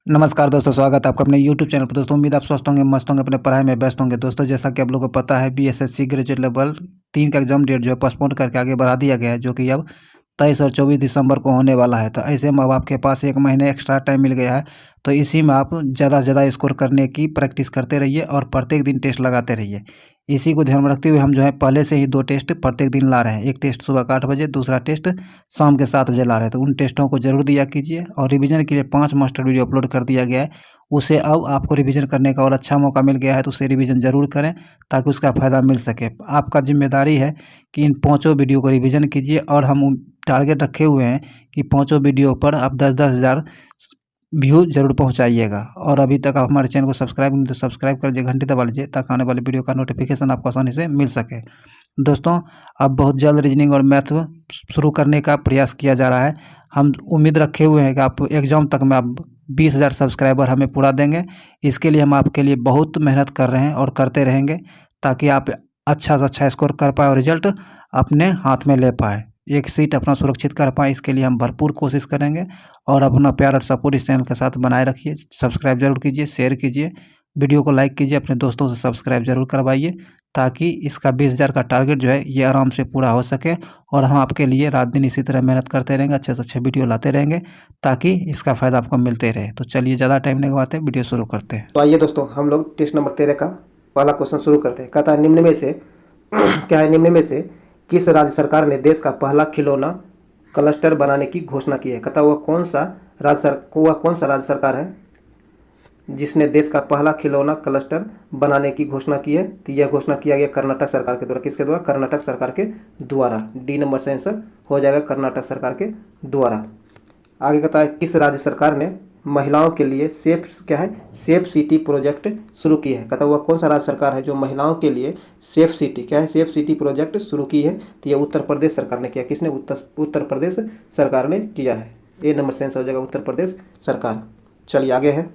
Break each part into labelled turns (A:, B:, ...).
A: नमस्कार दोस्तों, स्वागत है आपका अपने यूट्यूब चैनल पर। दोस्तों उम्मीद आप स्वस्थ होंगे, मस्त होंगे, अपने पढ़ाई में व्यस्त होंगे। दोस्तों जैसा कि आप लोगों को पता है, बीएसएससी ग्रेजुएट लेवल 3 का एग्जाम डेट जो है पोस्टपोन करके आगे बढ़ा दिया गया है, जो कि अब 23 और 24 दिसंबर को होने वाला है। तो ऐसे में अब आपके पास 1 महीने एक्स्ट्रा टाइम मिल गया है, तो इसी में आप ज़्यादा से ज़्यादा स्कोर करने की प्रैक्टिस करते रहिए और प्रत्येक दिन टेस्ट लगाते रहिए। इसी को ध्यान में रखते हुए हम जो है पहले से ही 2 टेस्ट प्रत्येक दिन ला रहे हैं। एक टेस्ट सुबह का 8 बजे, दूसरा टेस्ट शाम के 7 बजे ला रहे हैं। तो उन टेस्टों को ज़रूर दिया कीजिए और रिवीजन के लिए 5 मास्टर वीडियो अपलोड कर दिया गया है। उसे अब आपको रिवीजन करने का और अच्छा मौका मिल गया है, तो उसे रिवीजन ज़रूर करें ताकि उसका फ़ायदा मिल सके। आपका जिम्मेदारी है कि इन पाँचों वीडियो को रिवीजन कीजिए और हम टारगेट रखे हुए हैं कि पाँचों वीडियो पर आप 10-10 हज़ार व्यू जरूर पहुंचाइएगा। और अभी तक आप हमारे चैनल को सब्सक्राइब नहीं तो सब्सक्राइब कर लीजिए, घंटी दबा लीजिए ताकि आने वाले वीडियो का नोटिफिकेशन आपको आसानी से मिल सके। दोस्तों अब बहुत जल्द रीजनिंग और मैथ शुरू करने का प्रयास किया जा रहा है। हम उम्मीद रखे हुए हैं कि आप एग्ज़ाम तक में आप 20,000 सब्सक्राइबर हमें पूरा देंगे। इसके लिए हम आपके लिए बहुत मेहनत कर रहे हैं और करते रहेंगे ताकि आप अच्छा से अच्छा स्कोर कर पाए और रिजल्ट अपने हाथ में ले पाए, एक सीट अपना सुरक्षित कर पाएँ। इसके लिए हम भरपूर कोशिश करेंगे और अपना प्यार और सपोर्ट इस चैनल के साथ बनाए रखिए। सब्सक्राइब जरूर कीजिए, शेयर कीजिए, वीडियो को लाइक कीजिए, अपने दोस्तों से सब्सक्राइब जरूर करवाइए ताकि इसका 20,000 का टारगेट जो है ये आराम से पूरा हो सके। और हम आपके लिए रात दिन इसी तरह मेहनत करते रहेंगे, अच्छे से अच्छे वीडियो लाते रहेंगे ताकि इसका फ़ायदा आपको मिलते रहे। तो चलिए ज़्यादा टाइम नहीं लगाते, वीडियो शुरू करते हैं।
B: तो आइए दोस्तों, हम लोग टेस्ट नंबर 13 का पहला क्वेश्चन शुरू करते हैं। कहता है निम्न में से क्या है, निम्न में से किस राज्य सरकार ने देश का पहला खिलौना क्लस्टर बनाने की घोषणा की है। कहता है वह कौन सा राज्य सरकार है जिसने देश का पहला खिलौना क्लस्टर बनाने की घोषणा की है। तो यह घोषणा किया गया कर्नाटक सरकार के द्वारा। किसके द्वारा? कर्नाटक सरकार के द्वारा। डी नंबर से आंसर हो जाएगा, कर्नाटक सरकार के द्वारा। आगे कहता है किस राज्य सरकार ने महिलाओं के लिए सेफ सिटी प्रोजेक्ट शुरू की है। कहता है वह कौन सा राज्य सरकार है जो महिलाओं के लिए सेफ सिटी प्रोजेक्ट शुरू की है। तो यह उत्तर प्रदेश सरकार ने किया। किसने? उत्तर प्रदेश सरकार ने किया है। ए नंबर से आंसर हो जाएगा, उत्तर प्रदेश सरकार। चलिए आगे है।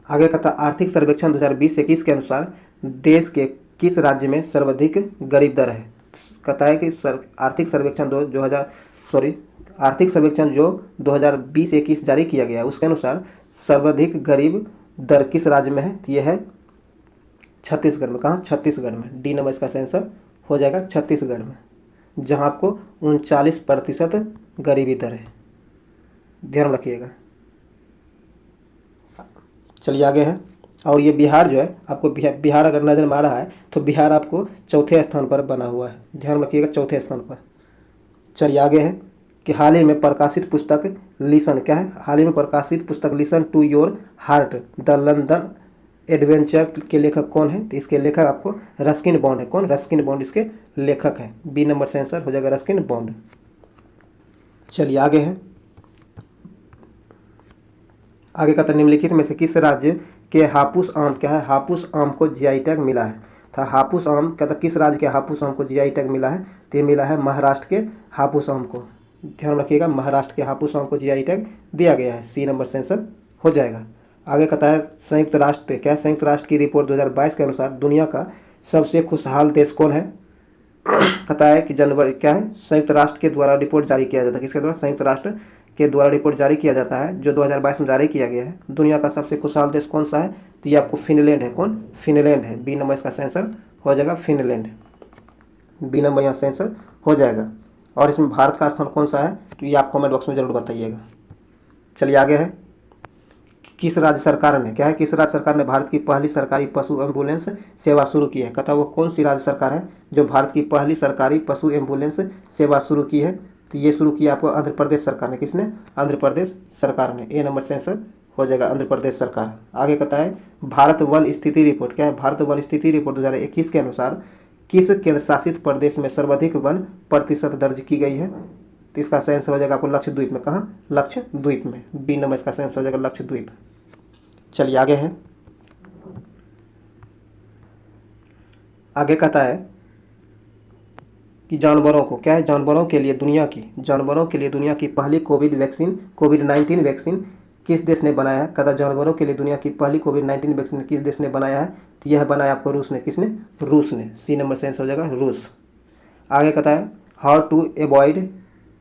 B: आगे कहता आर्थिक सर्वेक्षण 2020-21 के अनुसार देश के किस राज्य में सर्वाधिक गरीब दर है। कहता है कि आर्थिक सर्वेक्षण जो 2020-21 जारी किया गया है उसके अनुसार सर्वाधिक गरीब दर किस राज्य में है। तो यह है छत्तीसगढ़ में। कहाँ? छत्तीसगढ़ में। डी नंबर इसका आंसर हो जाएगा, छत्तीसगढ़ में, जहाँ आपको 39% गरीबी दर है। ध्यान रखिएगा। चलिए आगे है। और ये बिहार जो है आपको बिहार अगर नज़र में आ रहा है तो बिहार आपको चौथे स्थान पर बना हुआ है। ध्यान रखिएगा, चौथे स्थान पर। चलिए आगे है कि हाल ही में प्रकाशित पुस्तक लिसन क्या है। हाल ही में प्रकाशित पुस्तक listen to your heart the London adventure के लेखक कौन है। तो इसके लेखक आपको रस्किन बॉन्ड है। कौन? रस्किन बॉन्ड इसके लेखक है। बी नंबर से आंसर हो जाएगा, रस्किन बॉन्ड। चलिए आगे है। आगे का निम्नलिखित में से किस राज्य के हापुस आम क्या है, हापुस आम को जीआई टैग मिला है। था हापुस आम कहता किस राज्य के हापुस आम को जीआई टैग मिला है। तो ये मिला है महाराष्ट्र के हापुस आम को। ध्यान रखिएगा, महाराष्ट्र के हापुस आम को जीआई टैग दिया गया है। सी नंबर से आंसर हो जाएगा। आगे कहता है संयुक्त राष्ट्र क्या है, संयुक्त राष्ट्र की रिपोर्ट 2022 के अनुसार दुनिया का सबसे खुशहाल देश कौन है। कहता है कि जनवरी क्या है, संयुक्त राष्ट्र के द्वारा रिपोर्ट जारी किया जाता है। किसके द्वारा? संयुक्त राष्ट्र के द्वारा रिपोर्ट जारी किया जाता है जो 2022 में जारी किया गया है। दुनिया का सबसे खुशहाल देश कौन सा है। तो ये आपको फिनलैंड है। कौन? फिनलैंड है। बी नंबर इसका आंसर हो जाएगा, फिनलैंड। बी नंबर यहाँ से आंसर हो जाएगा। और इसमें भारत का स्थान कौन सा है तो ये आप कमेंट बॉक्स में जरूर बताइएगा। चलिए आगे है। किस राज्य सरकार ने क्या है, किस राज्य सरकार ने भारत की पहली सरकारी पशु एम्बुलेंस सेवा शुरू की है। कहता वो कौन सी राज्य सरकार है जो भारत की पहली सरकारी पशु एम्बुलेंस सेवा शुरू की है। तो ये शुरू किया आपको आंध्र प्रदेश सरकार ने। किसने? आंध्र प्रदेश सरकार ने। ए नंबर से आंसर हो जाएगा, आंध्र प्रदेश सरकार। आगे कहता है भारत वन स्थिति रिपोर्ट क्या है, भारत वन स्थिति रिपोर्ट 2021 के अनुसार किस केंद्र शासित प्रदेश में सर्वाधिक वन प्रतिशत दर्ज की गई है। तो इसका आंसर हो जाएगा आपको लक्षद्वीप में। कहाँ? लक्षद्वीप में। बी नंबर इसका आंसर हो जाएगा, लक्षद्वीप। चलिए आगे है। आगे कहता है कि जानवरों को क्या है, जानवरों के लिए दुनिया की पहली कोविड-19 वैक्सीन किस देश ने बनाया है। कहता जानवरों के लिए दुनिया की पहली कोविड-19 वैक्सीन किस देश ने बनाया है। तो यह बनाया आपको रूस ने। किसने? रूस ने। सी नंबर से आंसर हो जाएगा, रूस। आगे कहता है how to avoid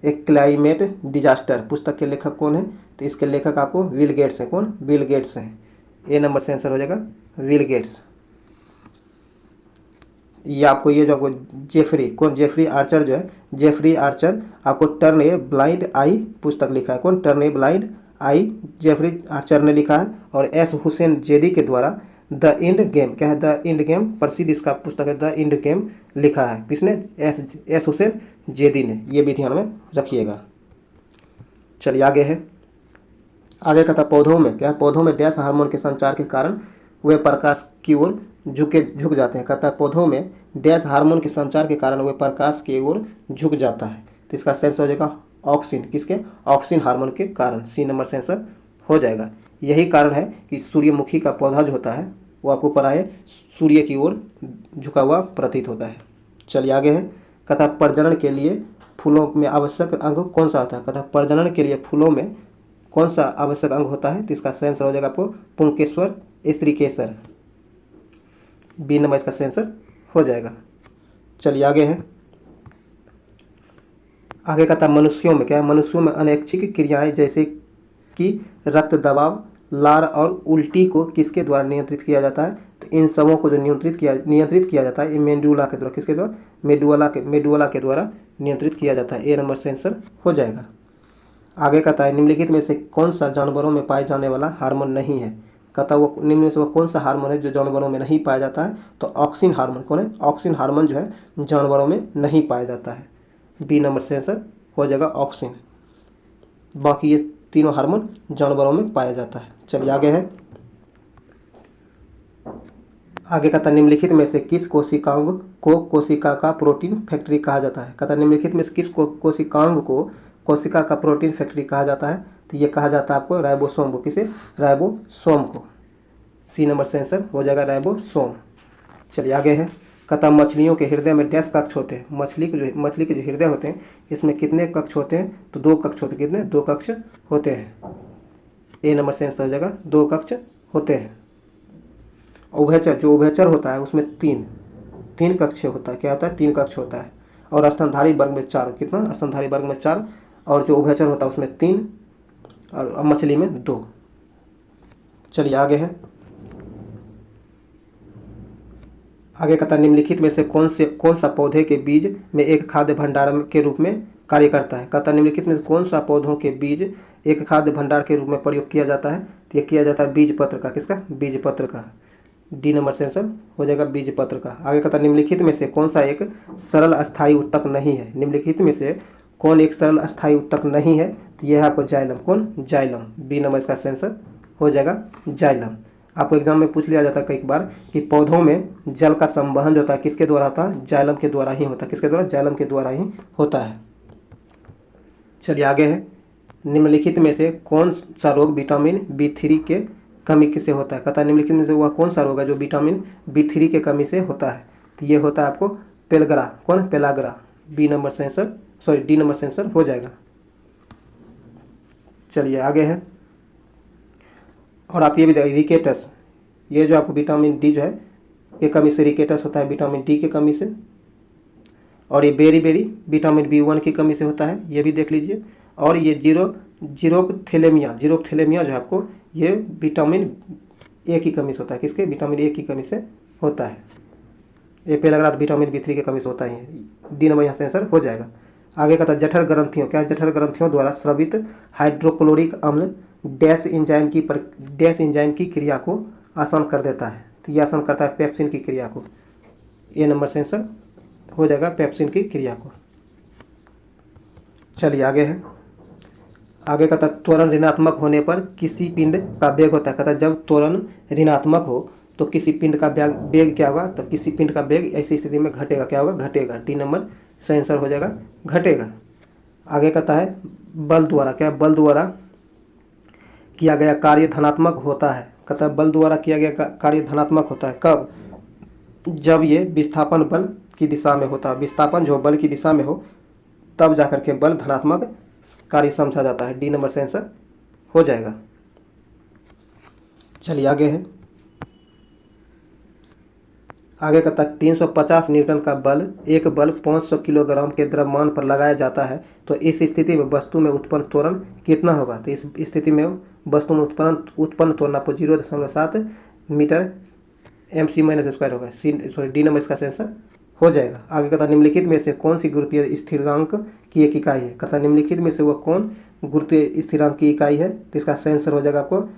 B: a climate disaster पुस्तक के लेखक कौन है। तो इसके लेखक आपको बिल गेट्स हैं। कौन? बिल गेट्स हैं। ए नंबर से आंसर हो जाएगा बिल गेट्स। ये आपको ये जो आपको जेफरी, कौन? जेफरी आर्चर जो है, जेफरी आर्चर आपको टर्न ए ब्लाइंड आई पुस्तक लिखा है। कौन? Turn a blind eye Jeffrey Archer ने लिखा है। और एस हुसैन जेदी के द्वारा द इंड गेम, क्या है? द इंड गेम प्रसिद्ध इसका पुस्तक है, द इंड गेम लिखा है। किसने? एस हुसैन जेदी ने। ये भी ध्यान में रखिएगा। चलिए आगे है, आगे का था पौधों में, क्या है? पौधों में डैश हार्मोन के संचार के कारण वे प्रकाश की ओर झुक जाते हैं। कहता है पौधों में डैश हार्मोन के संचार के कारण वे प्रकाश की ओर झुक जाता है। तो इसका सेंस हो जाएगा ऑक्सिन। किसके? ऑक्सिन हार्मोन के कारण। सी नंबर से आंसर हो जाएगा। यही कारण है कि सूर्यमुखी का पौधा जो होता है वो आपको पता है सूर्य की ओर झुका हुआ प्रतीत होता है। चलिए आगे है, कहता प्रजनन के लिए फूलों में आवश्यक अंग कौन सा होता है? कहता प्रजनन के लिए फूलों में कौन सा आवश्यक अंग होता है? तो इसका सेंसर हो जाएगा आपको पुंकेश्वर स्त्रीकेसर। बी नंबर इसका सेंसर हो जाएगा। चलिए आगे है, आगे कहता मनुष्यों में, क्या है? मनुष्यों में अनैच्छिक क्रियाएं जैसे कि रक्त दबाव, लार और उल्टी को किसके द्वारा नियंत्रित किया जाता है? तो इन सबों को जो नियंत्रित किया जाता है ये मेडुला के द्वारा। किसके द्वारा? मेडुला के द्वारा नियंत्रित किया जाता है। ए नंबर सेंसर हो जाएगा। आगे कहता है निम्नलिखित में से कौन सा जानवरों में पाए जाने वाला हार्मोन नहीं है? कहता वो निम्न में से वो कौन सा हार्मोन है जो जानवरों में नहीं पाया जाता है? तो ऑक्सिन हार्मोन। कौन है? ऑक्सिन हार्मोन जो है जानवरों में नहीं पाया जाता है। बी नंबर से आंसर हो जाएगा ऑक्सिन। बाकी ये तीनों हार्मोन जानवरों में पाया जाता है। चलिए आगे है, आगे कहता निम्नलिखित में से किस कोशिकांग को कोशिका का प्रोटीन फैक्ट्री कहा जाता है? कहता निम्नलिखित में से किस कोशिकांग को कोशिका का प्रोटीन फैक्ट्री कहा जाता है? तो ये कहा जाता है आपको राइबोसोम को। किसे? राइबोसोम को। सी नंबर से आंसर हो जाएगा राइबोसोम। चलिए आगे है, कहता मछलियों के हृदय में डैश कक्ष होते हैं। मछली के जो हृदय होते हैं इसमें कितने कक्ष होते हैं? तो 2 कक्ष होते हैं। कितने? 2 कक्ष होते हैं। ए नंबर से आंसर हो जाएगा 2 कक्ष होते हैं। उभयचर, जो उभयचर होता है उसमें तीन कक्ष होता है। क्या होता है? 3 कक्ष होता है। और स्तनधारी वर्ग में 4। कितना? स्तनधारी वर्ग में 4। और जो उभयचर होता है उसमें 3 और मछली में 2। चलिए आगे है, आगे कहता निम्नलिखित में से कौन सा पौधे के बीज में एक खाद्य भंडार के रूप में कार्य करता है? कहता निम्नलिखित में से कौन सा पौधों के बीज एक खाद्य भंडार के रूप में प्रयोग किया जाता है? तो ये किया जाता है बीज पत्र का। किसका? बीज पत्र का। डी नंबर से आंसर हो जाएगा बीज पत्र का। आगे कहता निम्नलिखित में से कौन सा एक सरल अस्थायी उत्तक नहीं है? निम्नलिखित में से कौन एक सरल अस्थायी उत्तक नहीं है? तो यह है आपको जाइलम। कौन? जाइलम। बी नंबर इसका आंसर हो जाएगा जाइलम। आपको एग्जाम में पूछ लिया जाता है कई बार कि पौधों में जल का संवहन जो होता है किसके द्वारा होता है? जाइलम के द्वारा ही होता है। किसके द्वारा? जाइलम के द्वारा ही होता है। चलिए आगे है, निम्नलिखित में से कौन सा रोग विटामिन B3 के कमी से होता है? कहता है निम्नलिखित में से वह कौन सा रोग है जो विटामिन B3 के कमी से होता है? तो ये होता है आपको पेलग्रा। कौन? पेलाग्रा। बी नंबर से आंसर, सॉरी डी नंबर से आंसर हो जाएगा। चलिए आगे है, और आप ये भी देखिए रिकेटस, ये जो आपको विटामिन डी जो है ये कमी से रिकेटस होता है विटामिन डी के कमी से। और ये बेरी विटामिन B1 की कमी से होता है, ये भी देख लीजिए। और ये जीरोपथैलेमिया जो है आपको ये विटामिन ए की कमी से होता है। किसके? विटामिन ए की कमी से होता है। ये पेलाग्रा विटामिन B3 की कमी से होता है। डी नंबर यहाँ से आंसर हो जाएगा। आगे कहता है जठर ग्रंथियों, क्या जठर ग्रंथियों द्वारा स्रावित हाइड्रोक्लोरिक अम्ल डैश एंजाइम की क्रिया को आसान कर देता है? तो ये आसान करता है पेप्सिन की क्रिया को। ए नंबर से आंसर हो जाएगा पेप्सिन की क्रिया को। चलिए आगे है, आगे कहता है त्वरण ऋणात्मक होने पर किसी पिंड का वेग होता है। कहता है जब त्वरण ऋणात्मक हो तो किसी पिंड का वेग क्या होगा? तो किसी पिंड का वेग ऐसी स्थिति में घटेगा। क्या होगा? घटेगा। डी नंबर से आंसर हो जाएगा घटेगा। आगे कहता है बल द्वारा, क्या बल द्वारा किया गया कार्य धनात्मक होता है? कहता है बल द्वारा किया गया कार्य धनात्मक होता है कब? जब ये विस्थापन बल की दिशा में होता है। विस्थापन जो बल की दिशा में हो तब जाकर के बल धनात्मक कार्य समझा जाता है। डी नंबर से आंसर हो जाएगा। चलिए आगे है, आगे का तक 350 न्यूटन का बल एक बल 500 किलोग्राम के द्रव्यमान पर लगाया जाता है, तो इस स्थिति में वस्तु में उत्पन्न त्वरण कितना होगा? तो इस स्थिति में वस्तु में उत्पन्न त्वरण आपको 0.7 मीटर MC-² होगा। डी नंबर इसका आंसर हो जाएगा। आगे कहता निम्नलिखित में से कौन सी गुरुत्वीय स्थिरांक की एक इकाई है? कहता निम्नलिखित में से वह कौन गुरुत्वीय स्थिरांक की इकाई है? तो इसका आंसर हो जाएगा आपको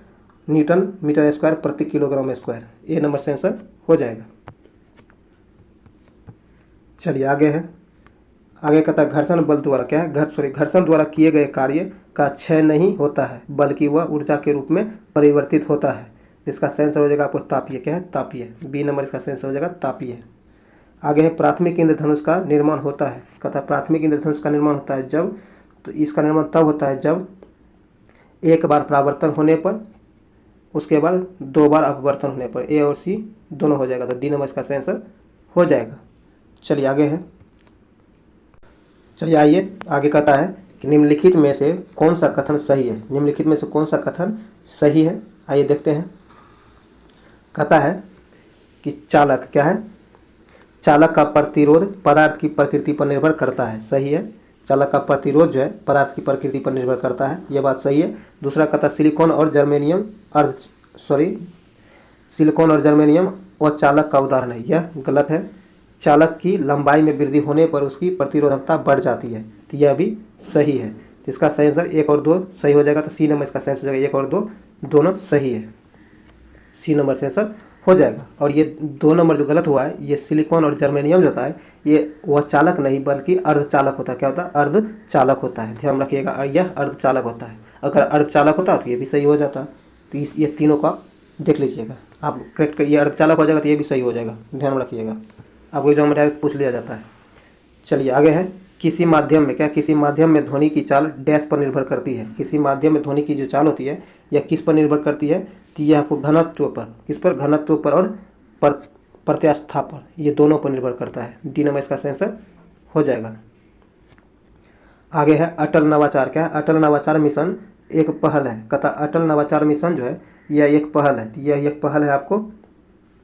B: न्यूटन मीटर स्क्वायर प्रति किलोग्राम स्क्वायर। ए नंबर से आंसर हो जाएगा। चलिए आगे है। आगे कहता घर्षण बल द्वारा क्या है? घर्षण द्वारा किए गए कार्य का क्षय नहीं होता है, बल्कि वह ऊर्जा के रूप में परिवर्तित होता है। इसका आंसर हो जाएगा आपको तापीय। क्या है? तापीय। बी नंबर इसका आंसर हो जाएगा तापीय। आगे है प्राथमिक इंद्रधनुष का निर्माण होता है। कहता प्राथमिक इंद्रधनुष का निर्माण होता है जब, तो इसका निर्माण तब होता है जब एक बार परावर्तन होने पर, उसके बाद 2 बार अपवर्तन होने पर। ए और सी दोनों हो जाएगा, तो डी नंबर इसका आंसर हो जाएगा। चलिए आगे है। चलिए आइए आगे कहता है कि निम्नलिखित में से कौन सा कथन सही है? निम्नलिखित में से कौन सा कथन सही है? आइए देखते हैं। कहता है कि चालक क्या है? चालक का प्रतिरोध पदार्थ की प्रकृति पर निर्भर करता है। सही है। चालक का प्रतिरोध जो है पदार्थ की प्रकृति पर निर्भर करता है, यह बात सही है। दूसरा कहता है सिलिकॉन और जर्मेनियम और चालक का उदाहरण है, यह गलत है। चालक की लंबाई में वृद्धि होने पर उसकी प्रतिरोधकता बढ़ जाती है, तो यह भी सही है। तो इसका सही आंसर 1 और 2 सही हो जाएगा, तो सी नंबर इसका सही हो जाएगा। 1 और 2 दोनों सही है, सी नंबर से आंसर हो जाएगा। और ये 2 नंबर जो गलत हुआ है, ये सिलिकॉन और जर्मेनियम जो होता है ये वह चालक नहीं बल्कि अर्धचालक होता है। क्या होता है? अर्धचालक होता है, ध्यान रखिएगा, यह अर्धचालक होता है। अगर अर्धचालक होता तो ये भी सही हो जाता। तो ये तीनों का देख लीजिएगा आप, करेक्ट। ये अर्धचालक हो जाएगा तो ये भी सही हो जाएगा, ध्यान रखिएगा। आपको एग्जाम में पूछ लिया जाता है। चलिए आगे है। किसी माध्यम में क्या? किसी माध्यम में ध्वनि की चाल डैश पर निर्भर करती है। किसी माध्यम में ध्वनि की जो चाल होती है यह किस पर निर्भर करती है? तो यह आपको घनत्व पर, किस पर? घनत्व पर और प्रत्यास्था पर, ये दोनों पर निर्भर करता है। डी नंबर इसका आंसर हो जाएगा। आगे है अटल नवाचार। क्या है? अटल नवाचार मिशन एक पहल है। कहता अटल नवाचार मिशन जो है यह एक पहल है। यह एक पहल है आपको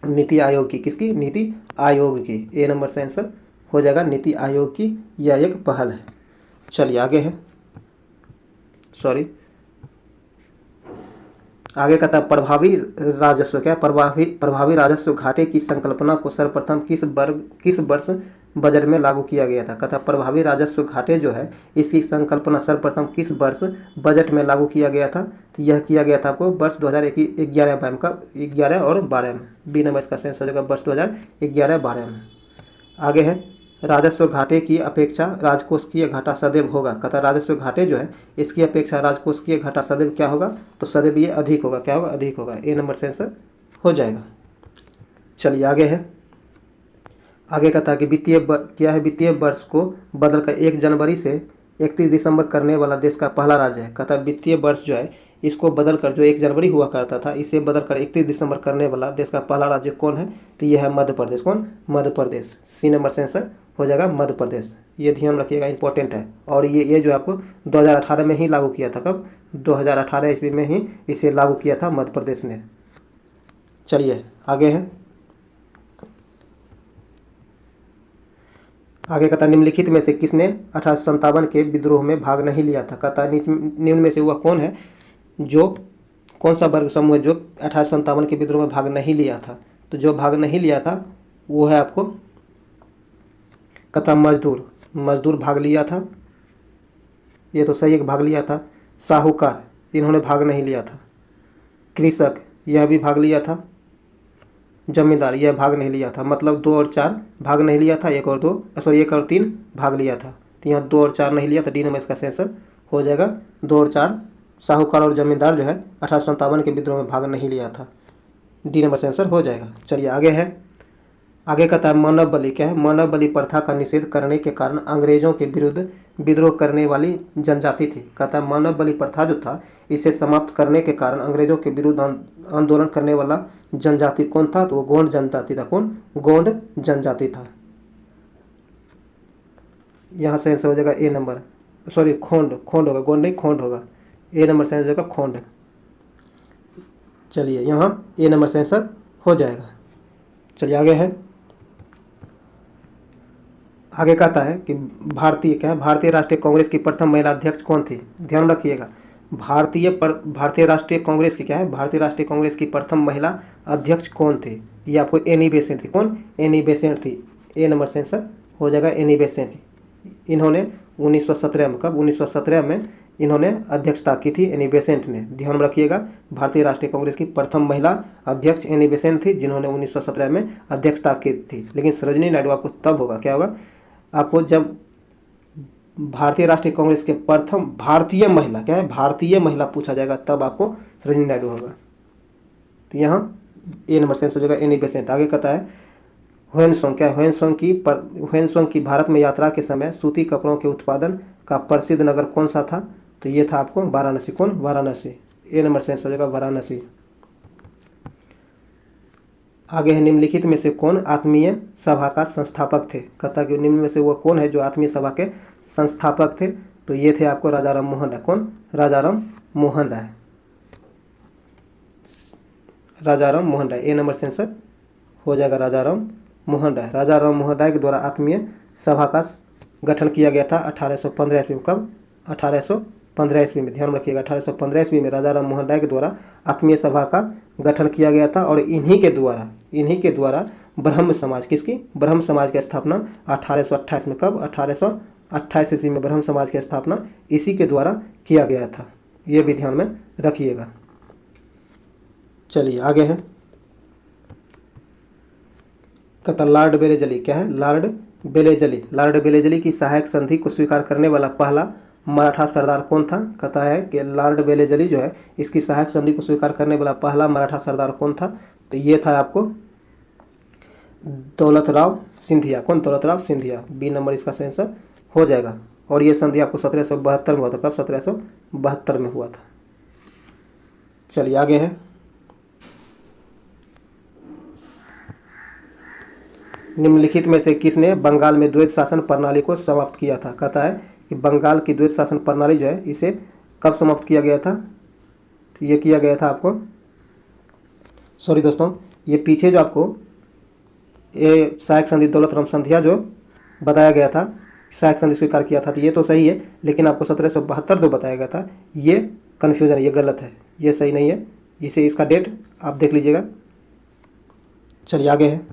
B: नीति आयोग की। किसकी? नीति आयोग की। ए नंबर से आंसर हो जाएगा नीति आयोग की, यह एक पहल है। चलिए आगे है। आगे कहता है प्रभावी राजस्व। क्या? प्रभावी राजस्व घाटे की संकल्पना को सर्वप्रथम किस वर्ष बजट में लागू किया गया था? कहता प्रभावी राजस्व घाटे जो है इसकी संकल्पना सर्वप्रथम किस वर्ष बजट में लागू किया गया था? तो यह किया गया था आपको वर्ष 2011 और 12 में। बी नंबर इसका आंसर हो जाएगा वर्ष 2011-12 में। आगे है राजस्व घाटे की अपेक्षा राजकोषीय घाटा सदैव होगा। कहता राजस्व घाटे जो है इसकी अपेक्षा राजकोषीय घाटा सदैव क्या होगा? तो सदैव ये अधिक होगा। क्या होगा? अधिक होगा। ए नंबर से आंसर हो जाएगा। चलिए आगे है। आगे कहता है कि वित्तीय वर्ष को बदलकर 1 जनवरी से 31 दिसंबर करने वाला देश का पहला राज्य है। कहता वित्तीय वर्ष जो है इसको बदलकर, जो 1 जनवरी हुआ करता था, इसे बदलकर 31 दिसंबर करने वाला देश का पहला राज्य कौन है? तो यह है मध्य प्रदेश। कौन? मध्य प्रदेश। सी नंबर से आंसर हो जाएगा मध्य प्रदेश। ये ध्यान रखिएगा, इंपॉर्टेंट है। और ये जो आपको 2018 में ही लागू किया था। कब? 2018 ईस्वी में ही इसे लागू किया था मध्य प्रदेश ने। चलिए आगे है। आगे कहता निम्नलिखित में से किसने 1857 के विद्रोह में भाग नहीं लिया था? कहता निम्न में से वह कौन है जो, कौन सा वर्ग समूह है जो 1857 के विद्रोह में भाग नहीं लिया था? तो जो भाग नहीं लिया था वो है आपको, कहता मजदूर भाग लिया था, ये तो सही है, भाग लिया था। साहूकार, इन्होंने भाग नहीं लिया था। कृषक, यह भी भाग लिया था। जमींदार, यह भाग नहीं लिया था। मतलब 2 और 4 भाग नहीं लिया था, 1 और 3 भाग लिया था। तो यहाँ 2 और 4 नहीं लिया, तो डी नंबर इसका आंसर हो जाएगा 2 और 4। साहूकार और जमींदार जो है 1857 के विद्रोह में भाग नहीं लिया था। डी नंबर से आंसर हो जाएगा। चलिए आगे है। आगे कहता है मानव बलि। क्या है? मानव बलि प्रथा का निषेध करने के कारण अंग्रेजों के विरुद्ध विद्रोह करने वाली जनजाति थी। कहता है मानव बलि प्रथा जो था इसे समाप्त करने के कारण अंग्रेजों के विरुद्ध आंदोलन करने वाला जनजाति कौन था? तो वो गोंड जनजाति था। कौन? गोंड जनजाति था। यहाँ से आंसर हो जाएगा ए नंबर, खोंड होगा, गोंड नहीं खोंड होगा। ए नंबर से आंसर हो जाएगा खोंड। चलिए यहाँ ए नंबर से आंसर हो जाएगा। चलिए आगे है। आगे कहता है कि भारतीय क्या है, भारतीय राष्ट्रीय कांग्रेस की प्रथम महिला अध्यक्ष कौन थी? ध्यान रखिएगा, भारतीय राष्ट्रीय कांग्रेस की क्या है, भारतीय राष्ट्रीय कांग्रेस की प्रथम महिला अध्यक्ष कौन थी? ये आपको एनी बेसेंट थी। कौन? एनी बेसेंट थी। ए नंबर से आंसर हो जाएगा एनी बेसेंट। इन्होंने 1917 में, कब? 1917 में इन्होंने अध्यक्षता की थी, एनी बेसेंट ने। ध्यान रखिएगा, भारतीय राष्ट्रीय कांग्रेस की प्रथम महिला अध्यक्ष एनी बेसेंट थी, जिन्होंने 1917 में अध्यक्षता की थी। लेकिन सरोजिनी नायडू आपको तब होगा, क्या होगा आपको, जब भारतीय राष्ट्रीय कांग्रेस के प्रथम भारतीय महिला, क्या है, भारतीय महिला पूछा जाएगा, तब आपको सरोजिनी नायडू होगा। तो यहाँ ए नंबर से आंसर हो जाएगा एनी बेसेंट। आगे कहता है ह्वेनसोंग, क्या है, ह्वेनसोंग की भारत में यात्रा के समय सूती कपड़ों के उत्पादन का प्रसिद्ध नगर कौन सा था? तो ये था आपको वाराणसी। कौन? वाराणसी। ए नंबर से आंसर हो जाएगा वाराणसी। आगे है निम्नलिखित में से कौन आत्मीय सभा का संस्थापक थे? कहता कि निम्न में से वो कौन है जो आत्मीय सभा के संस्थापक थे? तो ये थे आपको राजा राम मोहन राय। कौन? राजा राम मोहन राय। राजा राम मोहन राय, ए नंबर से आंसर हो जाएगा राजा राम मोहन राय। राजा राम मोहन राय के द्वारा आत्मीय सभा का गठन किया गया था 1815 ईस्वी में। कब? 1815 ईस्वी में। ध्यान रखिएगा, 1815 ईस्वी में राजा राम मोहन राय के द्वारा आत्मीय सभा का गठन किया गया था। और इन्हीं के द्वारा ब्रह्म समाज, किसकी? ब्रह्म समाज की स्थापना 1828 में। कब? 1828 ईस्वी में ब्रह्म समाज की स्थापना इसी के द्वारा किया गया था। ये भी ध्यान में रखिएगा। चलिए आगे है, कहता लॉर्ड बेलेजली, क्या है, लॉर्ड बेलेजली की सहायक संधि को स्वीकार करने वाला पहला मराठा सरदार कौन था? कहता है कि लॉर्ड बेलेजली जो है, इसकी सहायक संधि को स्वीकार करने वाला पहला मराठा सरदार कौन था? तो ये था आपको दौलतराव सिंधिया। कौन? दौलतराव सिंधिया। बी नंबर इसका आंसर हो जाएगा। और ये संधि आपको 1772 में हुआ था। कब? 1772 में हुआ था। चलिए आगे है, निम्नलिखित में से किसने बंगाल में द्वैत शासन प्रणाली को समाप्त किया था? कहता है कि बंगाल की द्वैत शासन प्रणाली जो है, इसे कब समाप्त किया गया था? तो ये किया गया था आपको, सॉरी दोस्तों, ये पीछे जो आपको ये सहायक संधि दौलतराम सिंधिया जो बताया गया था, सहायक संधि स्वीकार किया था, तो ये तो सही है, लेकिन आपको 1772 जो बताया गया था, ये कन्फ्यूजन है, ये गलत है, ये सही नहीं है। इसे इसका डेट आप देख लीजिएगा। चलिए आगे है,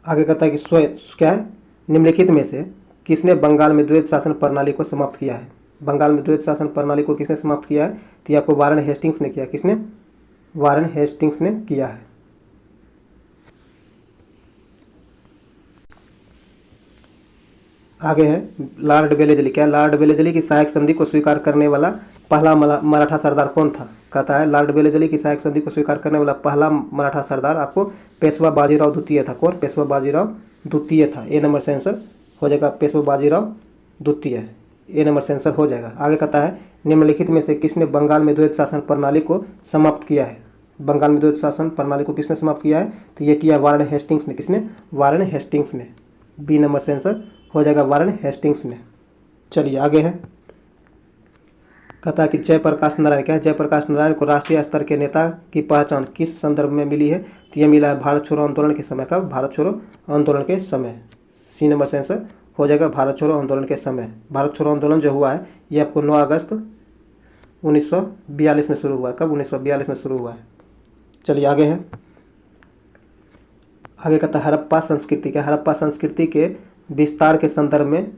B: आगे कहता है कि क्या है, निम्नलिखित में से किसने बंगाल में द्वैत शासन प्रणाली को समाप्त किया है? बंगाल में द्वैत शासन प्रणाली को किसने समाप्त किया है? तो ये आपको वारेन हेस्टिंग्स ने किया। किसने? वारेन हेस्टिंग्स ने किया है। आगे है लॉर्ड बेलेजली, क्या लॉर्ड बेलेजली की सहायक संधि को स्वीकार करने वाला पहला मराठा सरदार कौन था? कहता है लॉर्ड बेलेजली की सहायक संधि को स्वीकार करने वाला पहला मराठा सरदार आपको पेशवा बाजीराव द्वितीय था। कौन? पेशवा बाजीराव द्वितीय था। ए नंबर से आंसर हो जाएगा पेशवा बाजीराव द्वितीय। ए नंबर से आंसर हो जाएगा। आगे कहता है निम्नलिखित में से किसने बंगाल में द्वैत शासन प्रणाली को समाप्त किया है? बंगाल में द्वैत शासन प्रणाली को किसने समाप्त किया है? तो ये किया वारेन हेस्टिंग्स ने। किसने? वारेन हेस्टिंग्स ने। बी नंबर से आंसर हो जाएगा वारेन हेस्टिंग्स ने। चलिए आगे है, कहता है कि जयप्रकाश नारायण, क्या है, जयप्रकाश नारायण को राष्ट्रीय स्तर के नेता की पहचान किस संदर्भ में मिली है? तो ये मिला है भारत छोड़ो आंदोलन के समय। कब? भारत छोड़ो आंदोलन के समय। सी नंबर से आंसर हो जाएगा भारत छोड़ो आंदोलन के समय। भारत छोड़ो आंदोलन जो हुआ है ये आपको 9 अगस्त 1942 में शुरू हुआ है। कब? 1942 में शुरू हुआ है। चलिए आगे है, आगे कहता है हड़प्पा संस्कृति, क्या हड़प्पा संस्कृति के विस्तार के संदर्भ में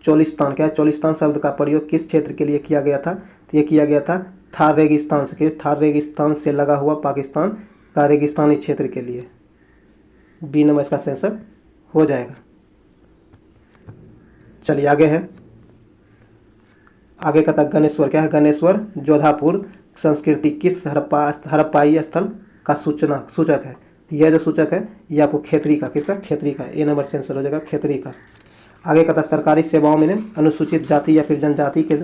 B: चोलिस्तान, क्या है, चोलिस्तान शब्द का प्रयोग किस क्षेत्र के लिए किया गया था? तो ये किया गया था थार रेगिस्तान से, थार रेगिस्तान से लगा हुआ पाकिस्तान का रेगिस्तानी क्षेत्र के लिए। बी नंबर इसका आंसर हो जाएगा। चलिए आगे है, आगे कहता गणेश्वर, क्या है, गणेश्वर जोधापुर संस्कृति किस हड़प्पाई स्थल का सूचक है? यह जो सूचक है ये आपको खेतरी का, किसका? खेतरी का। ए नंबर से आंसर हो जाएगा खेतरी का। आगे कहता सरकारी सेवाओं में अनुसूचित जाति या फिर जनजाति के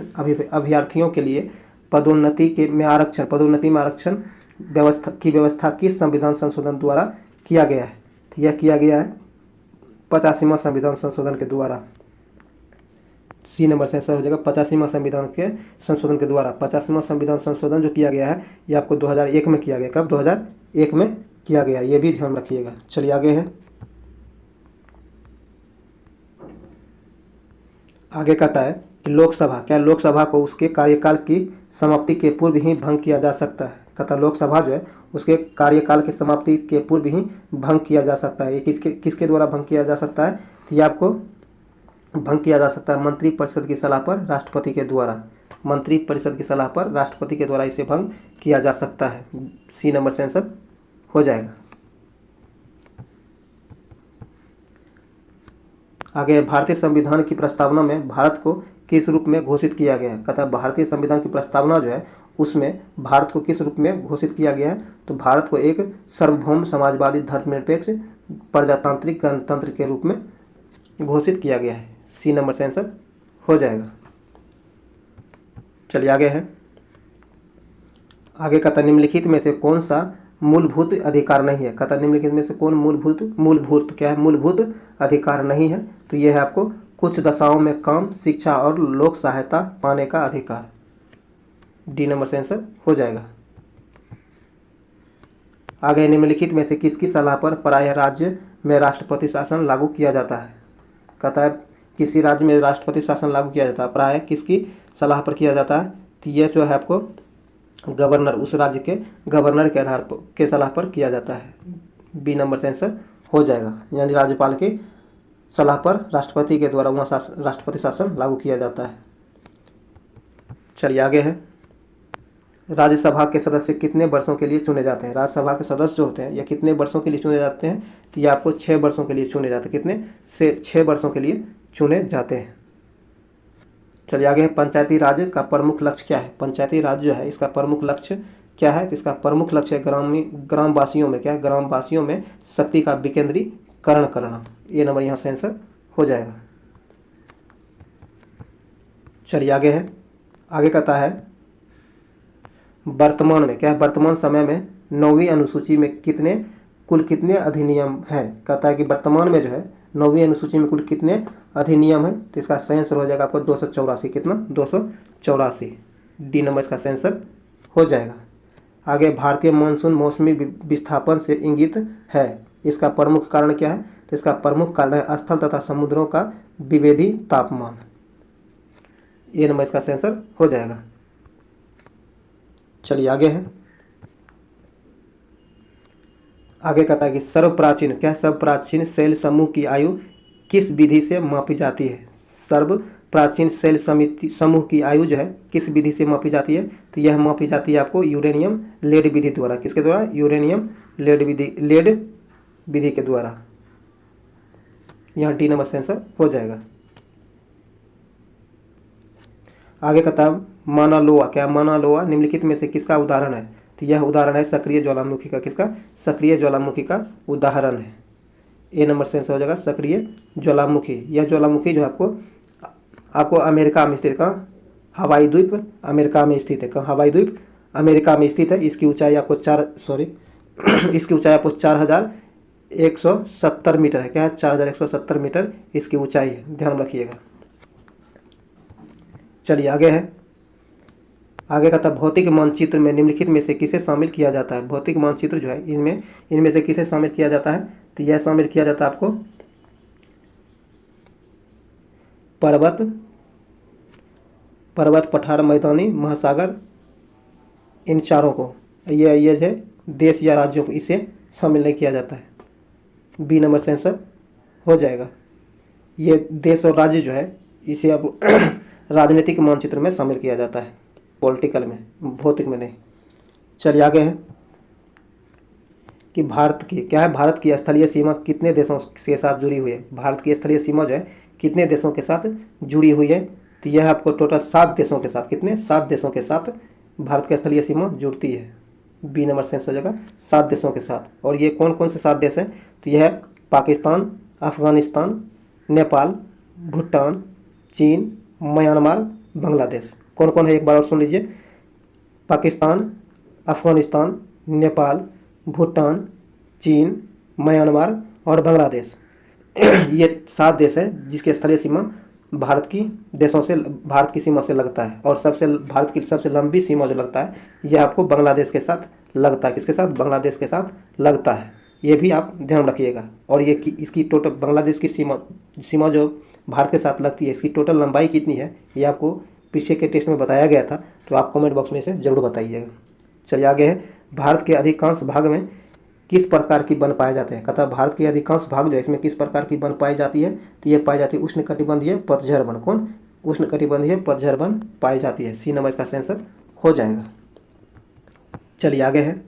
B: अभ्यर्थियों के लिए पदोन्नति में आरक्षण व्यवस्था किस संविधान संशोधन द्वारा किया गया है? तो यह किया गया है 85वां संविधान संशोधन के द्वारा। सी नंबर से आंसर हो जाएगा 85वां संविधान के संशोधन के द्वारा। 85वां संविधान संशोधन जो किया गया है ये आपको 2001 में किया गया। कब? 2001 में किया गया, ये भी ध्यान रखिएगा। चलिए आगे है, आगे कहता है कि लोकसभा, क्या लोकसभा को उसके कार्यकाल की समाप्ति के पूर्व ही भंग किया जा सकता है। कहता है लोकसभा जो है उसके कार्यकाल की समाप्ति के पूर्व ही भंग किया जा सकता है। ये किसके द्वारा भंग किया जा सकता है, तो ये आपको भंग किया जा सकता है मंत्रिपरिषद की सलाह पर राष्ट्रपति के द्वारा। मंत्रिपरिषद की सलाह पर राष्ट्रपति के द्वारा इसे भंग किया जा सकता है। सी नंबर से आंसर हो जाएगा। आगे भारतीय संविधान की प्रस्तावना में भारत को किस रूप में घोषित किया गया है। कहता है भारतीय संविधान की प्रस्तावना जो है उसमें भारत को किस रूप में घोषित किया गया है, तो भारत को एक सार्वभौम समाजवादी धर्मनिरपेक्ष प्रजातांत्रिक गणतंत्र के रूप में घोषित किया गया है। सी नंबर से आंसर हो जाएगा। चलिए आगे है। आगे कहता निम्नलिखित में से कौन सा मूलभूत अधिकार नहीं है। कहता निम्नलिखित में से कौन मूलभूत क्या है, मूलभूत अधिकार नहीं है, तो यह है आपको कुछ दशाओं में काम, शिक्षा और लोक सहायता पाने का अधिकार। डी नंबर से आंसर हो जाएगा। आगे निम्नलिखित में से किसकी सलाह पर प्रायः राज्य में राष्ट्रपति शासन लागू किया जाता है। कहता है किसी राज्य में राष्ट्रपति शासन लागू किया जाता है, प्रायः किसकी सलाह पर किया जाता है, तो यह जो है आपको गवर्नर, उस राज्य के गवर्नर के आधार पर के सलाह पर किया जाता है। बी नंबर से आंसर हो जाएगा, यानी राज्यपाल की सलाह पर राष्ट्रपति के द्वारा वहाँ राष्ट्रपति शासन लागू किया जाता है। चलिए आगे है। राज्यसभा के सदस्य कितने वर्षों के लिए चुने जाते हैं। राज्यसभा के सदस्य जो होते हैं या कितने वर्षों के लिए चुने जाते हैं, तो ये आपको 6 वर्षों के लिए चुने जाते हैं। कितने से 6 वर्षों के लिए चुने जाते हैं। चलिए आगे है। पंचायती राज का प्रमुख लक्ष्य क्या है। पंचायती राज जो है इसका प्रमुख लक्ष्य क्या है, तो इसका प्रमुख लक्ष्य है ग्रामवासियों में क्या है, ग्रामवासियों में शक्ति का विकेंद्रीकरण करना। ये नंबर यहाँ से आंसर हो जाएगा। चलिए आगे है। आगे कहता है वर्तमान में क्या है, वर्तमान समय में 9वीं अनुसूची में कुल कितने अधिनियम हैं। कहता है कि वर्तमान में जो है 9वीं अनुसूची में कुल कितने अधिनियम हैं, तो इसका सही आंसर हो जाएगा आपको 284। कितना, 284। डी नंबर इसका सही आंसर हो जाएगा। आगे भारतीय मानसून मौसमी विस्थापन से इंगित है, इसका प्रमुख कारण क्या है, तो इसका प्रमुख कारण है स्थल तथा समुद्रों का विभेदी तापमान। ये नंबर इसका सही आंसर हो जाएगा। चलिए आगे है। आगे कहता है कि सर्वप्राचीन क्या है, सर्वप्राचीन शैल समूह की आयु किस विधि से मापी जाती है। सर्वप्राचीन शैल समूह की आयु जो है किस विधि से मापी जाती है, तो यह मापी जाती है आपको यूरेनियम लेड विधि द्वारा। किसके द्वारा, यूरेनियम लेड विधि के द्वारा। यहाँ डी नंबर से आंसर हो जाएगा। आगे कहता है माना लोआ क्या, माना लोआ निम्नलिखित में से किसका उदाहरण है, तो यह उदाहरण है सक्रिय ज्वालामुखी का। किसका, सक्रिय ज्वालामुखी का उदाहरण है। ए नंबर से आंसर हो जाएगा सक्रिय ज्वालामुखी। यह ज्वालामुखी जो आपको अमेरिका में स्थित, कहाँ, हवाई द्वीप अमेरिका में स्थित है। कहाँ, हवाई द्वीप अमेरिका में स्थित है। इसकी ऊंचाई आपको इसकी ऊंचाई आपको 4170 मीटर है। क्या है, 4170 मीटर इसकी ऊंचाई है, ध्यान रखिएगा। चलिए आगे है। आगे कहता है भौतिक मानचित्र में निम्नलिखित में से किसे शामिल किया जाता है। भौतिक मानचित्र जो है इनमें से किसे शामिल किया जाता है, तो यह शामिल किया जाता है आपको पर्वत, पठार, मैदानी, महासागर, इन चारों को, ये जो देश या राज्यों को इसे शामिल नहीं किया जाता है। बी नंबर से आंसर हो जाएगा। ये देश और राज्य जो है इसे अब राजनीतिक मानचित्र में शामिल किया जाता है, पॉलिटिकल में, भौतिक में नहीं। चलिए आगे है कि भारत की क्या है, भारत की स्थलीय सीमा कितने देशों के साथ जुड़ी हुई है। भारत की स्थलीय सीमा जो है कितने देशों के साथ जुड़ी हुई है, तो यह आपको टोटल 7 देशों के साथ, कितने, 7 देशों के साथ भारत की स्थलीय सीमा जुड़ती है। बी नंबर से आंसर हो जाएगा 7 देशों के साथ। और ये कौन कौन से 7 देश हैं, तो यह है पाकिस्तान, अफगानिस्तान, नेपाल, भूटान, चीन, म्यांमार, बांग्लादेश। कौन कौन है एक बार और सुन लीजिए। पाकिस्तान, अफगानिस्तान, नेपाल, भूटान, चीन, म्यांमार और बांग्लादेश। ये 7 देश हैं जिसकी स्थलीय सीमा भारत की सीमा से लगता है। और भारत की सबसे लंबी सीमा जो लगता है यह आपको बांग्लादेश के साथ लगता है। किसके साथ, बांग्लादेश के साथ लगता है। ये भी आप ध्यान रखिएगा। और ये इसकी टोटल बांग्लादेश की सीमा जो भारत के साथ लगती है, इसकी टोटल लंबाई कितनी है, ये आपको पीछे के टेस्ट में बताया गया था, तो आप कमेंट बॉक्स में इसे जरूर बताइएगा। चलिए आगे है, भारत के अधिकांश भाग में किस प्रकार की वन पाए जाते हैं। कहता भारत के अधिकांश भाग जो है इसमें किस प्रकार की वन पाई जाती है, तो ये पाई जाती है उष्णकटिबंधीय पतझड़ वन। कौन? उष्णकटिबंधीय पतझड़ वन पाई जाती है। सी नंबर इसका आंसर हो जाएगा। चलिए आगे है,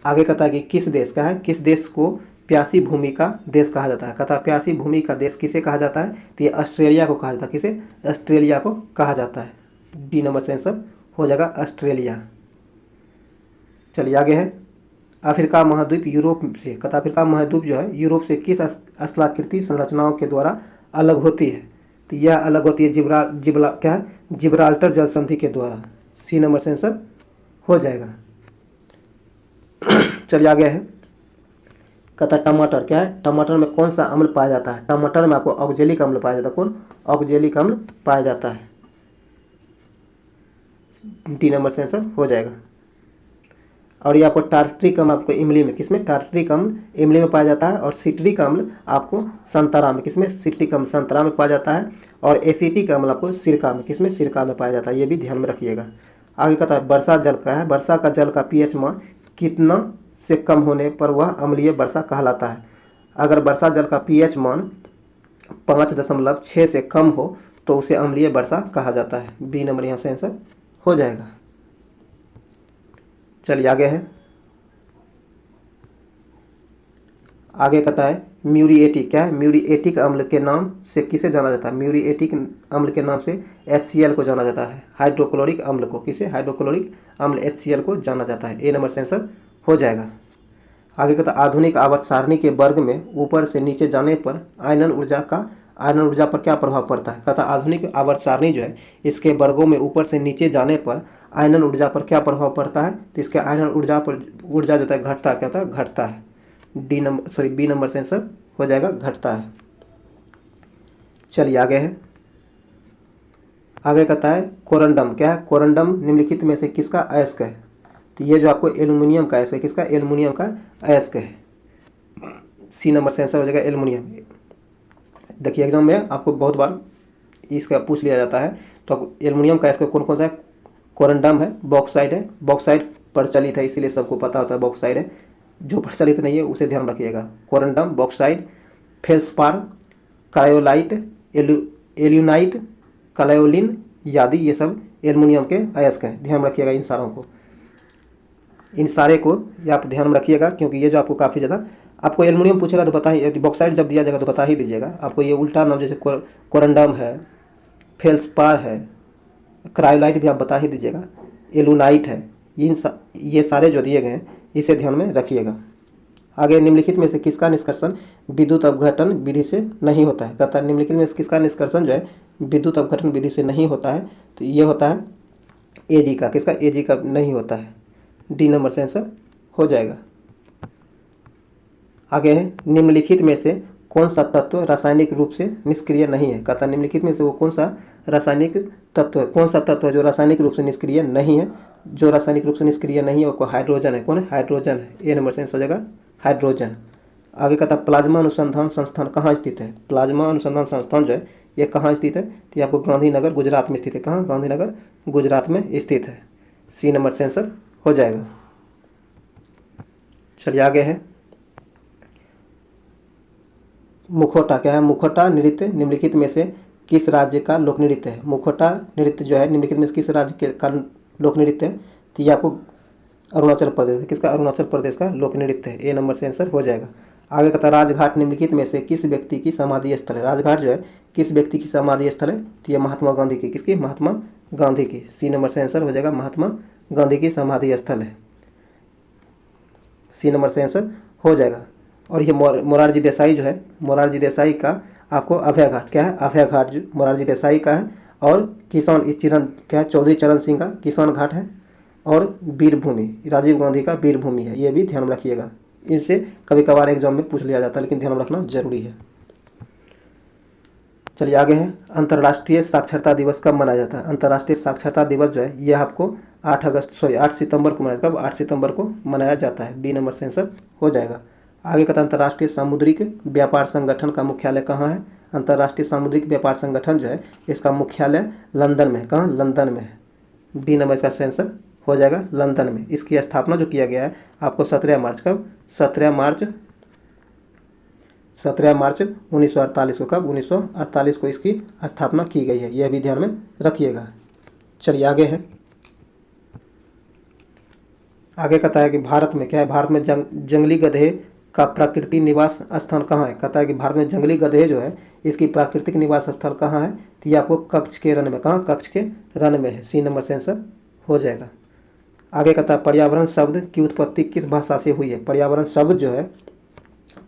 B: आगे कहता है कि किस देश का है, किस देश को प्यासी भूमि का देश कहा जाता है। कहता प्यासी भूमि का देश किसे कहा जाता है, तो ये ऑस्ट्रेलिया को कहा जाता है। किसे? ऑस्ट्रेलिया को कहा जाता है। डी नंबर से आंसर हो जाएगा ऑस्ट्रेलिया। चलिए आगे है, अफ्रीका महाद्वीप यूरोप से। कहता अफ्रीका महाद्वीप जो है यूरोप से किस स्थलाकृति संरचनाओं के द्वारा अलग होती है, तो यह अलग होती है जिब्राल्टर जल संधि के द्वारा। सी नंबर से आंसर हो जाएगा। चलिए आगे है, कहता टमाटर क्या है, टमाटर में कौन सा अम्ल पाया जाता है। टमाटर में आपको ऑक्जेलिक अम्ल पाया जाता है। कौन? ऑक्जेलिक अम्ल पाया जाता है। डी नंबर से आंसर हो जाएगा। और ये आपको टार्ट्रिक अम्ल आपको इमली में, किसमें? टार्ट्रिक अम्ल इमली में पाया जाता है। और सिट्रिक अम्ल आपको संतरा में, किसमें? सिट्रिक अम्ल संतरा में पाया जाता है। और एसिटिक अम्ल आपको सिरका में, किसमें? सिरका में पाया जाता है। ये भी ध्यान में रखिएगा। आगे कहता है वर्षा जल का है, वर्षा का जल का पीएच मान कितना से कम होने पर वह अम्लीय वर्षा कहलाता है। अगर वर्षा जल का पीएच मान 5.6 से कम हो तो उसे अम्लीय वर्षा कहा जाता है। बी नंबर यहाँ से आंसर हो जाएगा। चलिए आगे है, आगे कहता है म्यूरिएटिक क्या है, म्यूरिएटिक अम्ल के नाम से किसे जाना जाता है। म्यूरिएटिक अम्ल के नाम से HCl को जाना जाता है। हाइड्रोक्लोरिक अम्ल को, किसे? हाइड्रोक्लोरिक अम्ल HCl को जाना जाता है। ए नंबर से आंसर हो जाएगा। आगे कहता है आधुनिक आवर्त सारणी के वर्ग में ऊपर से नीचे जाने पर आयनन ऊर्जा पर क्या प्रभाव पड़ता है। कहता आधुनिक आवर्त सारणी जो है इसके वर्गों में ऊपर से नीचे जाने पर आयनन ऊर्जा पर क्या प्रभाव पड़ता है, तो इसके आयनन ऊर्जा जो है घटता है। क्या होता है? घटता है। बी नंबर से आंसर हो जाएगा घटता है। चलिए आगे है, आगे कहता है कोरंडम क्या है, कोरंडम निम्नलिखित में से किसका अयस्क है। तो ये जो आपको एल्युमिनियम का अयस्क है, किसका? एल्युमिनियम का अयस्क है। सी नंबर से आंसर हो जाएगा एल्युमिनियम। देखिए एग्जाम में आपको बहुत बार इसका पूछ लिया जाता है, तो एल्युमिनियम का अयस्क कौन कौन सा है? कोरंडम है, बॉक्साइट है। बॉक्साइट प्रचलित है इसीलिए सबको पता होता है बॉक्साइट है, जो प्रचलित नहीं है उसे ध्यान रखिएगा। कोरंडम, बॉक्साइट, फेल्सपार, क्रायोलाइट, एल्यूनाइट, क्लायोलिन आदि ये सब एल्युमिनियम के अयस्क हैं। ध्यान रखिएगा इन सारों को, इन सारे को आप ध्यान में रखिएगा, क्योंकि ये जो आपको काफ़ी ज़्यादा आपको एल्युमिनियम पूछेगा तो बता ही, बॉक्साइट जब दिया जाएगा तो बता ही दीजिएगा। आपको ये उल्टा नाम जैसे कोरंडम है, फेल्सपार है, क्रायोलाइट भी आप बता ही दीजिएगा, एल्यूनाइट है, ये सारे जो दिए गए हैं इसे ध्यान में रखिएगा। आगे निम्नलिखित में से किसका निष्कर्षण विद्युत अपघटन विधि से नहीं होता है। कहता है निम्नलिखित में से किसका निष्कर्षण जो है विद्युत अपघटन विधि से नहीं होता है, तो ये होता है एजी का। किसका? एजी का नहीं होता है। डी नंबर से आंसर हो जाएगा। आगे है निम्नलिखित में से कौन सा तत्व रासायनिक रूप से निष्क्रिय नहीं है। कहता निम्नलिखित में से वो कौन सा रासायनिक तत्व है, कौन सा तत्व है जो रासायनिक रूप से निष्क्रिय नहीं है। जो रासायनिक रूप से निष्क्रिय नहीं है वो हाइड्रोजन है। कौन है? हाइड्रोजन है। ए नंबर से आंसर हो जाएगा हाइड्रोजन। आगे कहता प्लाज्मा अनुसंधान संस्थान कहाँ स्थित है। प्लाज्मा अनुसंधान संस्थान जो है ये कहाँ स्थित है, तो ये आपको गांधीनगर गुजरात में स्थित है। कहाँ? गांधीनगर गुजरात में स्थित है। सी नंबर से आंसर हो जाएगा। चलिए आगे है मुखौटा क्या है, मुखौटा नृत्य निम्नलिखित में से किस राज्य का लोक नृत्य है। मुखौटा नृत्य जो है निम्नलिखित में से किस राज्य का लोक नृत्य है, तो ये आपको अरुणाचल प्रदेश है। किसका? अरुणाचल प्रदेश का लोक नृत्य है। ए नंबर से आंसर हो जाएगा। आगे कहता है राजघाट निम्नलिखित में से किस व्यक्ति की समाधि स्थल है। राजघाट जो है किस व्यक्ति की समाधि स्थल है, तो ये महात्मा गांधी की। किसकी? महात्मा गांधी की। सी नंबर से आंसर हो जाएगा महात्मा गांधी की समाधि स्थल है। सी नंबर से आंसर हो जाएगा। और ये मोरारजी देसाई जो है, मोरारजी देसाई का आपको अभय घाट क्या है, अभय घाट जो मोरारजी देसाई का है। और किसान चरण क्या है, चौधरी चरण सिंह का किसान घाट है। और वीरभूमि राजीव गांधी का वीरभूमि है। ये भी ध्यान में रखिएगा, इससे कभी कभार एग्जाम में पूछ लिया जाता है, लेकिन ध्यान रखना जरूरी है। चलिए आगे है अंतर्राष्ट्रीय साक्षरता दिवस कब मनाया जाता है। अंतर्राष्ट्रीय साक्षरता दिवस जो है ये आपको 8 सितंबर को मनाया, कब? 8 सितंबर को मनाया जाता है। बी नंबर से आंसर हो जाएगा। आगे कहता है अंतर्राष्ट्रीय सामुद्रिक व्यापार संगठन का मुख्यालय कहाँ है। अंतर्राष्ट्रीय सामुद्रिक व्यापार संगठन जो है इसका मुख्यालय लंदन में है। कहाँ? लंदन में है। बी नंबर इसका आंसर हो जाएगा लंदन में। इसकी स्थापना जो किया गया है आपको 17 मार्च कब? 17 मार्च 1948 को। कब? 1948 को इसकी स्थापना की गई है, यह भी ध्यान में रखिएगा। चलिए आगे है। आगे कहता है कि भारत में क्या है? भारत में जंगली गधे का प्राकृतिक निवास स्थान कहाँ है? कहता है कि भारत में जंगली गधे जो है इसकी प्राकृतिक निवास स्थल कहाँ है? तो ये आपको कच्छ के रण में। कहाँ? कच्छ के रण में है। सी नंबर से आंसर हो जाएगा। आगे कहता है पर्यावरण शब्द की उत्पत्ति किस भाषा से हुई है? पर्यावरण शब्द जो है,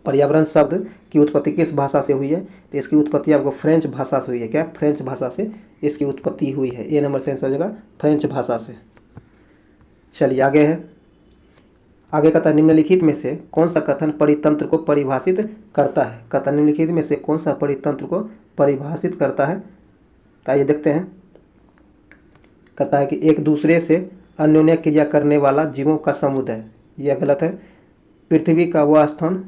B: पर्यावरण शब्द की उत्पत्ति किस भाषा से हुई है? तो इसकी उत्पत्ति आपको फ्रेंच भाषा से हुई है। क्या? फ्रेंच भाषा से इसकी उत्पत्ति हुई है। ए नंबर से आंसर हो जाएगा फ्रेंच भाषा से। चलिए आगे है। आगे कहता है निम्नलिखित में से कौन सा कथन परितंत्र को परिभाषित करता है? कहता निम्नलिखित में से कौन सा परितंत्र को परिभाषित करता है? तो आइए देखते हैं। कहता है कि एक दूसरे से अन्योन्य क्रिया करने वाला जीवों का समुदाय। यह गलत है। पृथ्वी का वह स्थान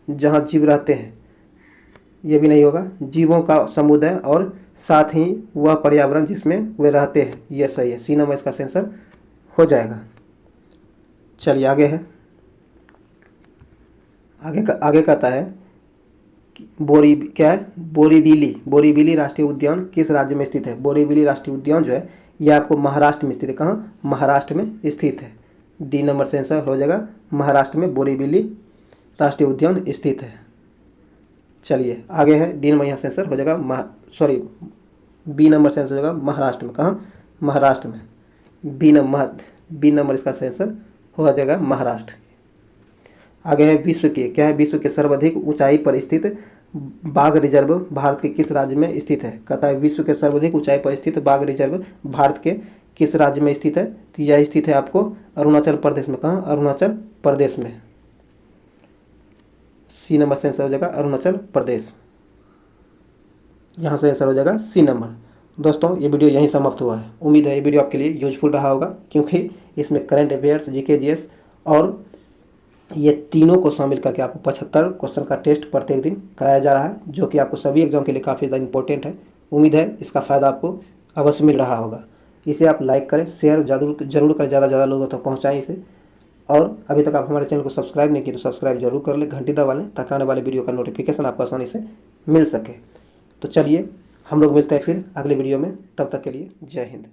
B: जहाँ जीव रहते हैं, यह भी नहीं होगा। जीवों का समुदाय और साथ ही वह पर्यावरण जिसमें वे रहते हैं, यह सही है। सी नंबर इसका आंसर हो जाएगा। चलिए आगे है। आगे कहता है बोरीवली राष्ट्रीय उद्यान किस राज्य में स्थित है? बोरीवली राष्ट्रीय उद्यान जो है यह आपको महाराष्ट्र में स्थित है। कहाँ? महाराष्ट्र में स्थित है। डी नंबर से आंसर हो जाएगा महाराष्ट्र में बोरीवली राष्ट्रीय उद्यान स्थित है। चलिए आगे है। डी नंबर यहाँ से आंसर हो जाएगा बी नंबर से आंसर हो जाएगा महाराष्ट्र में। कहाँ? महाराष्ट्र में। बी नंबर इसका आंसर हो जाएगा महाराष्ट्र। आगे है विश्व के क्या है? विश्व के सर्वाधिक ऊंचाई पर स्थित बाघ रिजर्व भारत के किस राज्य में स्थित है? कहता है विश्व के सर्वाधिक ऊंचाई पर स्थित बाघ रिजर्व भारत के किस राज्य में स्थित है? तो यह स्थित है आपको अरुणाचल प्रदेश में। कहाँ? अरुणाचल प्रदेश में। सी नंबर से आंसर हो जाएगा अरुणाचल प्रदेश। यहाँ से आंसर हो जाएगा सी नंबर। दोस्तों ये वीडियो यहीं समाप्त हुआ है। उम्मीद है ये वीडियो आपके लिए यूजफुल रहा होगा, क्योंकि इसमें करंट अफेयर्स, जीके, जीएस और ये तीनों को शामिल करके आपको 75 क्वेश्चन का टेस्ट प्रत्येक दिन कराया जा रहा है, जो कि आपको सभी एग्जाम के लिए काफ़ी ज़्यादा इंपॉर्टेंट है। उम्मीद है इसका फ़ायदा आपको अवश्य मिल रहा होगा। इसे आप लाइक करें, शेयर जरूर करें, ज़्यादा लोगों तक पहुँचाएँ इसे। और अभी तक आप हमारे चैनल को सब्सक्राइब नहीं किए तो सब्सक्राइब जरूर कर लें, घंटी दबा लें, ताकि आने वाले वीडियो का नोटिफिकेशन आपको आसानी से मिल सके। तो चलिए हम लोग मिलते हैं फिर अगले वीडियो में। तब तक के लिए जय हिंद।